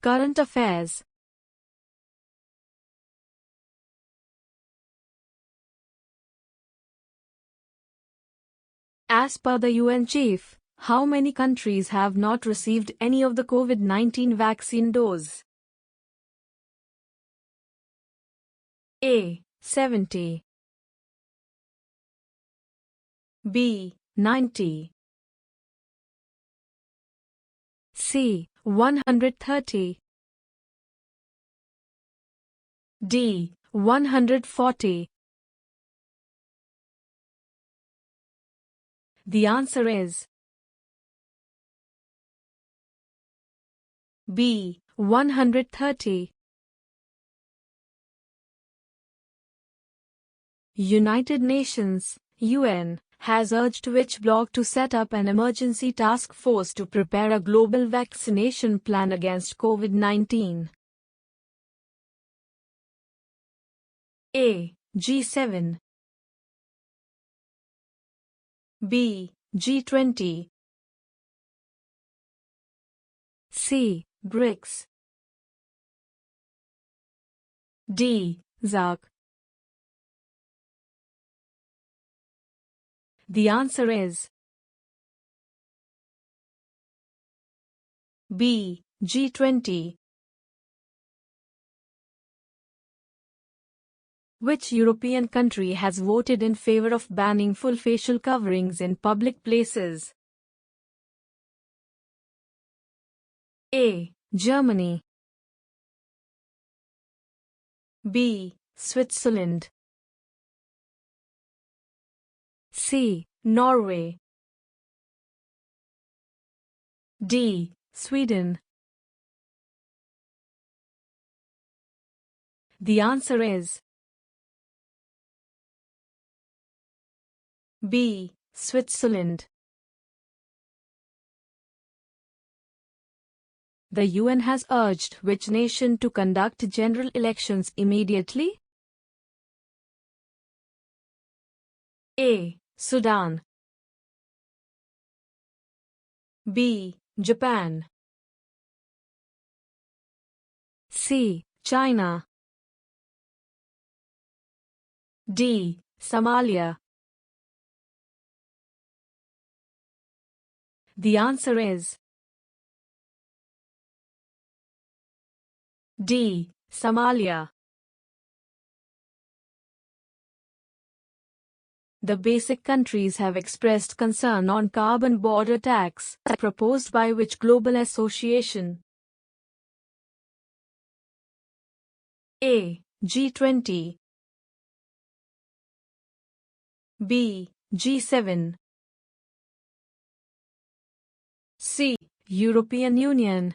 Current affairs. As per the UN chief, how many countries have not received any of the COVID-19 vaccine dose? A. 70. B. 90. C. 130. D. 140. The answer is B. 130. United Nations (UN) has urged which bloc to set up an emergency task force to prepare a global vaccination plan against COVID-19? A. G7. B. G20. C. BRICS. D. DACA. The answer is B. G20. Which European country has voted in favor of banning full facial coverings in public places? A. Germany. B. Switzerland. C. Norway. D. Sweden. The answer is B. Switzerland. The UN has urged which nation to conduct general elections immediately? A. Sudan. B. Japan. C. China. D. Somalia. The answer is D. Somalia. The basic countries have expressed concern on carbon border tax proposed by which global association? A. G20. B. G7. C. European Union.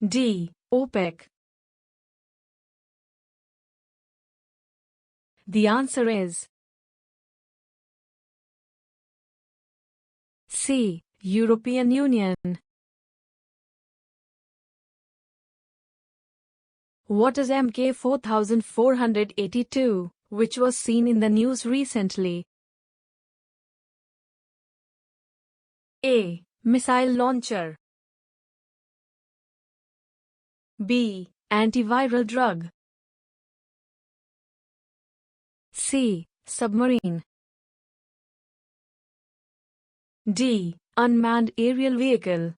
D. OPEC. The answer is C. European Union. What is Mk 4482, which was seen in the news recently? A. Missile launcher. B. Antiviral drug. C. Submarine. D. Unmanned aerial vehicle.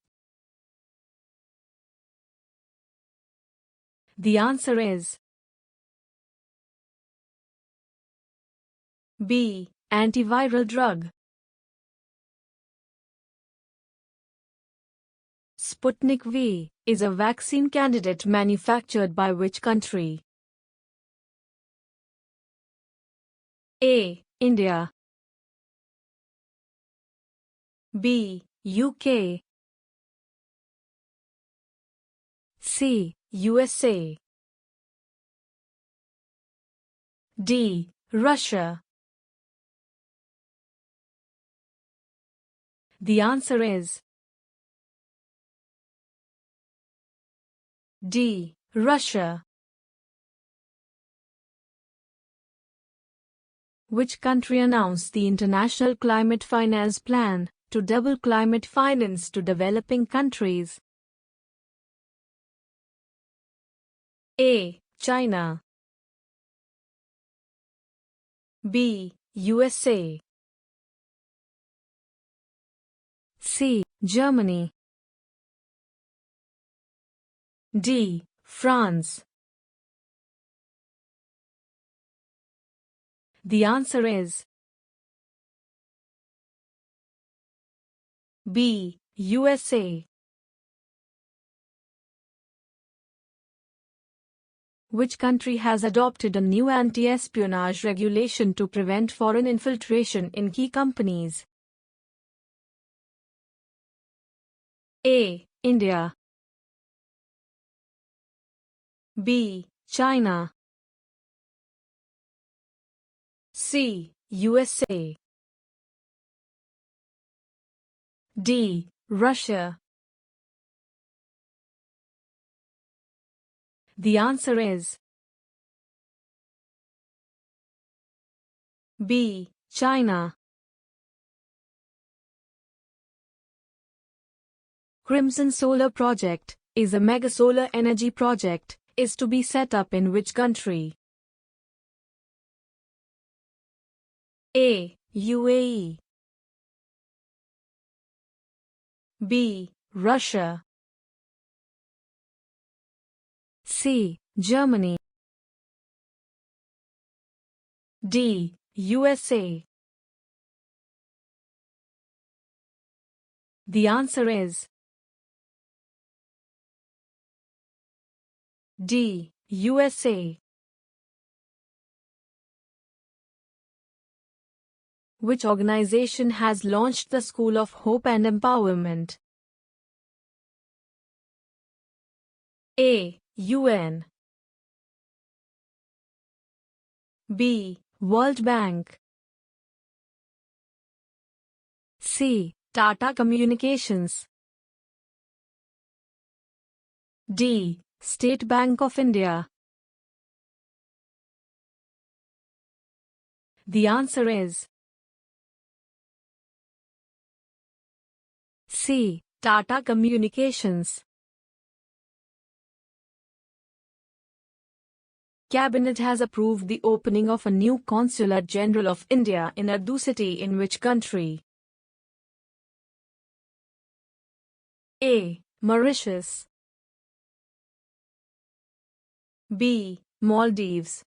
The answer is B. Antiviral drug. Sputnik V is a vaccine candidate manufactured by which country? A. India. B. UK. C. USA. D. Russia. The answer is D. Russia. Which country announced the International Climate Finance Plan to double climate finance to developing countries? A. China. B. USA. C. Germany. D. France. The answer is B. USA. Which country has adopted a new anti-espionage regulation to prevent foreign infiltration in key companies? A. India. B. China. C. USA. D. Russia. The answer is B. China. Crimson Solar Project is a mega solar energy project, is to be set up in which country? A. UAE. B. Russia. C. Germany. D. USA. The answer is D. USA. Which organization has launched the School of Hope and Empowerment? A. UN. B. World Bank. C. Tata Communications. D. State Bank of India. The answer is C. Tata Communications. Cabinet has approved the opening of a new Consulate General of India in Addu City in which country? A. Mauritius. B. Maldives.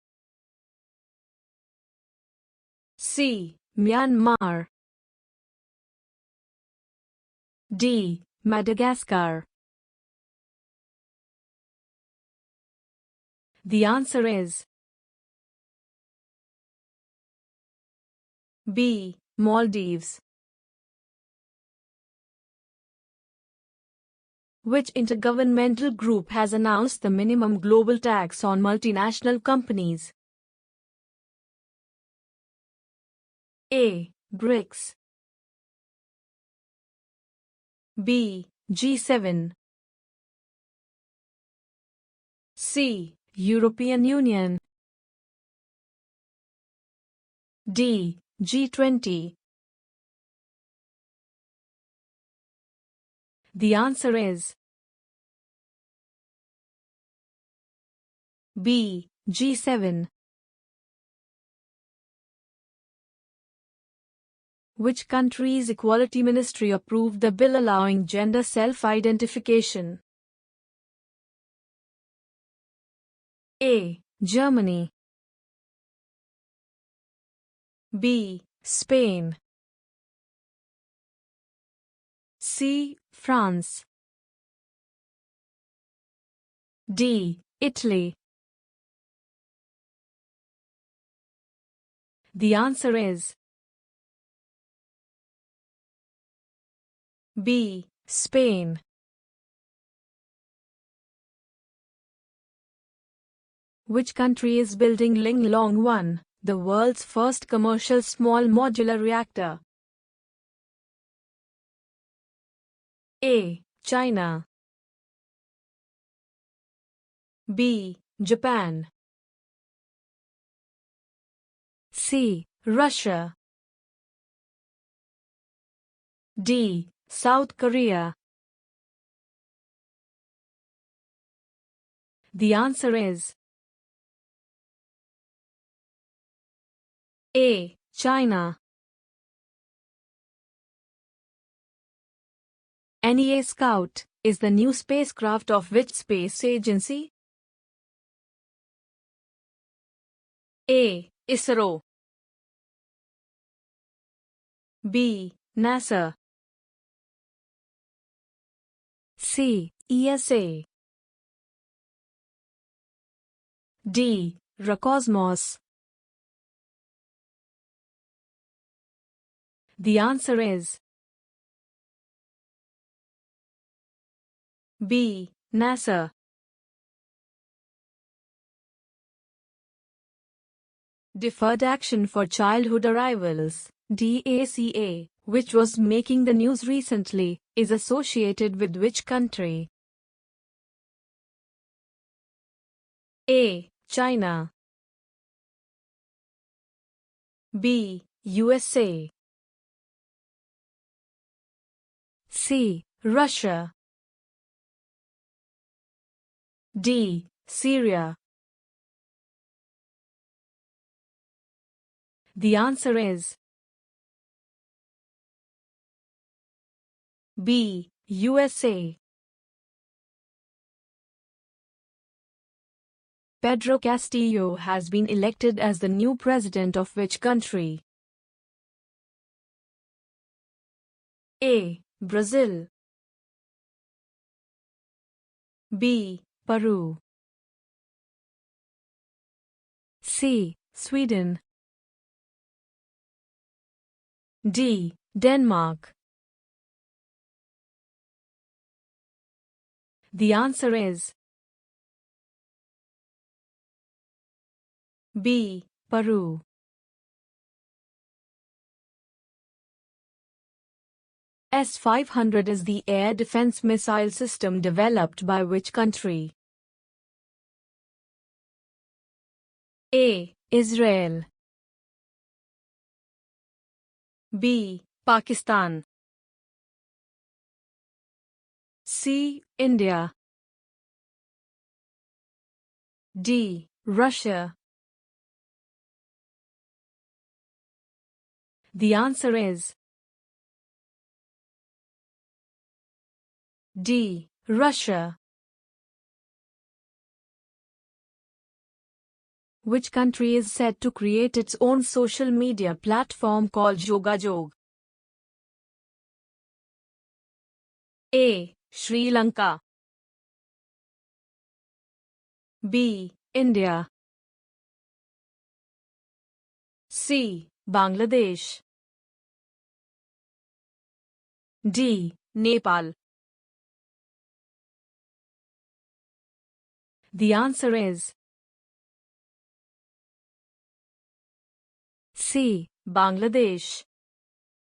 C. Myanmar. D. Madagascar. The answer is B. Maldives. Which intergovernmental group has announced the minimum global tax on multinational companies? A. BRICS. B. G7. C. European Union. D. G20. The answer is B. G7. Which country's Equality Ministry approved the bill allowing gender self-identification? A. Germany. B. Spain. C. France. D. Italy. The answer is B. Spain. Which country is building Ling Long One, the world's first commercial small modular reactor? A. China. B. Japan. C. Russia. D. South Korea. The answer is A. China. NEA Scout is the new spacecraft of which space agency? A. ISRO. B. NASA. C. ESA. D. Roscosmos. The answer is B. NASA. Deferred Action for Childhood Arrivals, DACA, which was making the news recently, is associated with which country? A. China. B. USA. C. Russia. D. Syria. The answer is B. USA. Pedro Castillo has been elected as the new president of which country? A. Brazil. B. Peru. C. Sweden. D. Denmark. The answer is B. Peru. S-500 is the air defense missile system developed by which country? A. Israel. B. Pakistan. C. India. D. Russia. The answer is D. Russia. Which country is set to create its own social media platform called Jogajog? A. Sri Lanka. B. India. C. Bangladesh. D. Nepal. The answer is C. Bangladesh.